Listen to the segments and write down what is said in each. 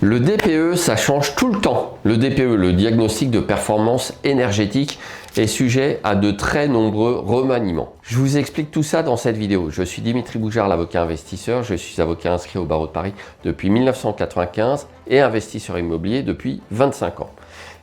Le DPE, ça change tout le temps. Le DPE, le diagnostic de performance énergétique, est sujet à de très nombreux remaniements. Je vous explique tout ça dans cette vidéo. Je suis Dimitri Boujard, l'avocat investisseur. Je suis avocat inscrit au barreau de Paris depuis 1995 et investisseur immobilier depuis 25 ans.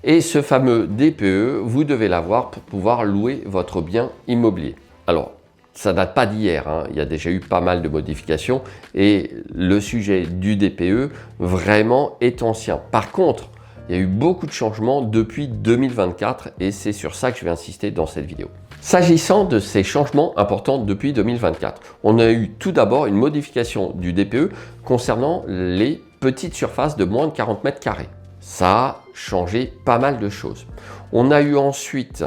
Et ce fameux DPE, vous devez l'avoir pour pouvoir louer votre bien immobilier. Alors, ça date pas d'hier, hein. Il y a déjà eu pas mal de modifications et le sujet du DPE vraiment est ancien. Par contre, il y a eu beaucoup de changements depuis 2024 et c'est sur ça que je vais insister dans cette vidéo. S'agissant de ces changements importants depuis 2024, on a eu tout d'abord une modification du DPE concernant les petites surfaces de moins de 40 mètres carrés. Ça a changé pas mal de choses. On a eu ensuite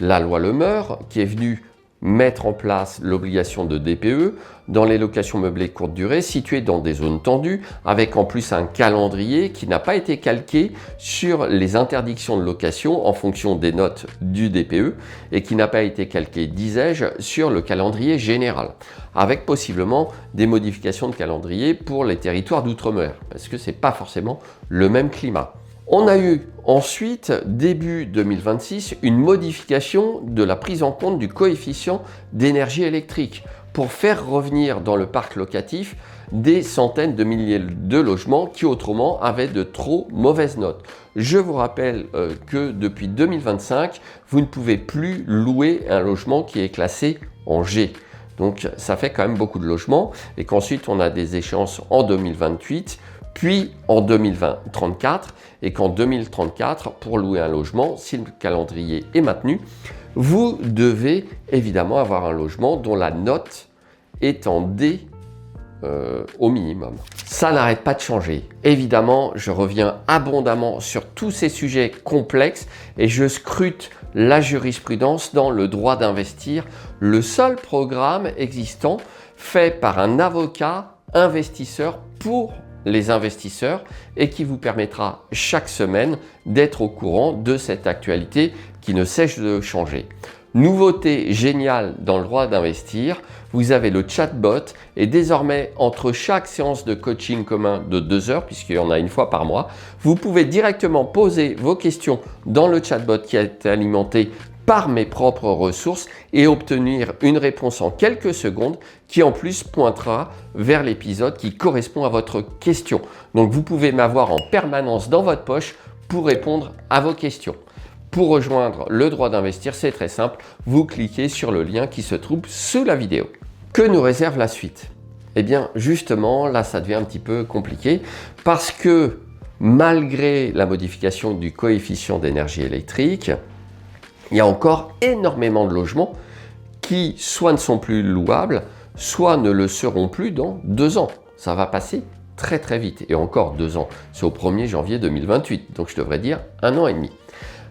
la loi Le Meur qui est venue mettre en place l'obligation de DPE dans les locations meublées courte durée situées dans des zones tendues, avec en plus un calendrier qui n'a pas été calqué sur les interdictions de location en fonction des notes du DPE et qui n'a pas été calqué, disais-je, sur le calendrier général, avec possiblement des modifications de calendrier pour les territoires d'outre-mer, parce que c'est pas forcément le même climat. On a eu ensuite, début 2026, une modification de la prise en compte du coefficient d'énergie électrique pour faire revenir dans le parc locatif des centaines de milliers de logements qui autrement avaient de trop mauvaises notes. Je vous rappelle que depuis 2025, vous ne pouvez plus louer un logement qui est classé en G. Donc ça fait quand même beaucoup de logements et qu'ensuite on a des échéances en 2028, puis en 2034 et qu'en 2034, pour louer un logement, si le calendrier est maintenu, vous devez évidemment avoir un logement dont la note est en D au minimum. Ça n'arrête pas de changer. Évidemment, je reviens abondamment sur tous ces sujets complexes et je scrute la jurisprudence dans le droit d'investir, le seul programme existant fait par un avocat investisseur pour les investisseurs et qui vous permettra chaque semaine d'être au courant de cette actualité qui ne cesse de changer. Nouveauté géniale dans le droit d'investir, vous avez le chatbot et désormais entre chaque séance de coaching commun de 2 heures, puisqu'il y en a une fois par mois, vous pouvez directement poser vos questions dans le chatbot qui a été alimenté par mes propres ressources et obtenir une réponse en quelques secondes qui en plus pointera vers l'épisode qui correspond à votre question. Donc vous pouvez m'avoir en permanence dans votre poche pour répondre à vos questions. Pour rejoindre le droit d'investir, c'est très simple, vous cliquez sur le lien qui se trouve sous la vidéo. Que nous réserve la suite? Eh bien justement, là ça devient un petit peu compliqué parce que malgré la modification du coefficient d'énergie électrique, il y a encore énormément de logements qui soit ne sont plus louables, soit ne le seront plus dans 2 ans. Ça va passer très très vite. Et encore 2 ans, c'est au 1er janvier 2028, donc je devrais dire 1 an et demi.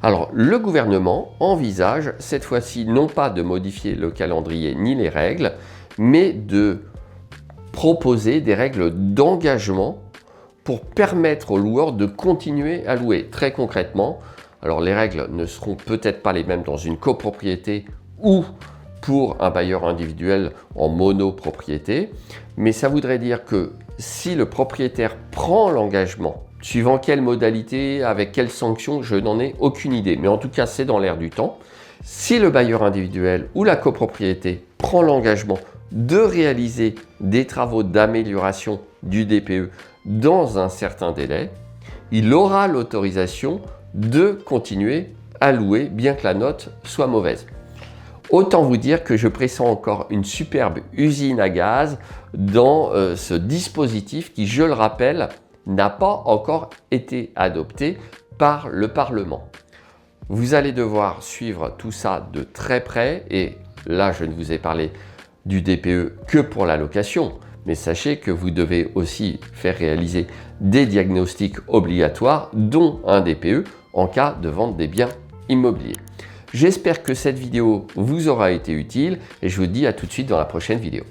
Alors le gouvernement envisage cette fois-ci non pas de modifier le calendrier ni les règles, mais de proposer des règles d'engagement pour permettre aux loueurs de continuer à louer. Très concrètement, alors les règles ne seront peut-être pas les mêmes dans une copropriété ou pour un bailleur individuel en monopropriété, mais ça voudrait dire que si le propriétaire prend l'engagement, suivant quelle modalité, avec quelles sanctions, je n'en ai aucune idée, mais en tout cas c'est dans l'air du temps, si le bailleur individuel ou la copropriété prend l'engagement de réaliser des travaux d'amélioration du DPE dans un certain délai, il aura l'autorisation de continuer à louer bien que la note soit mauvaise. Autant vous dire que je pressens encore une superbe usine à gaz dans ce dispositif qui, je le rappelle, n'a pas encore été adopté par le Parlement. Vous allez devoir suivre tout ça de très près et là je ne vous ai parlé du DPE que pour la location, mais sachez que vous devez aussi faire réaliser des diagnostics obligatoires dont un DPE en cas de vente des biens immobiliers. J'espère que cette vidéo vous aura été utile et je vous dis à tout de suite dans la prochaine vidéo.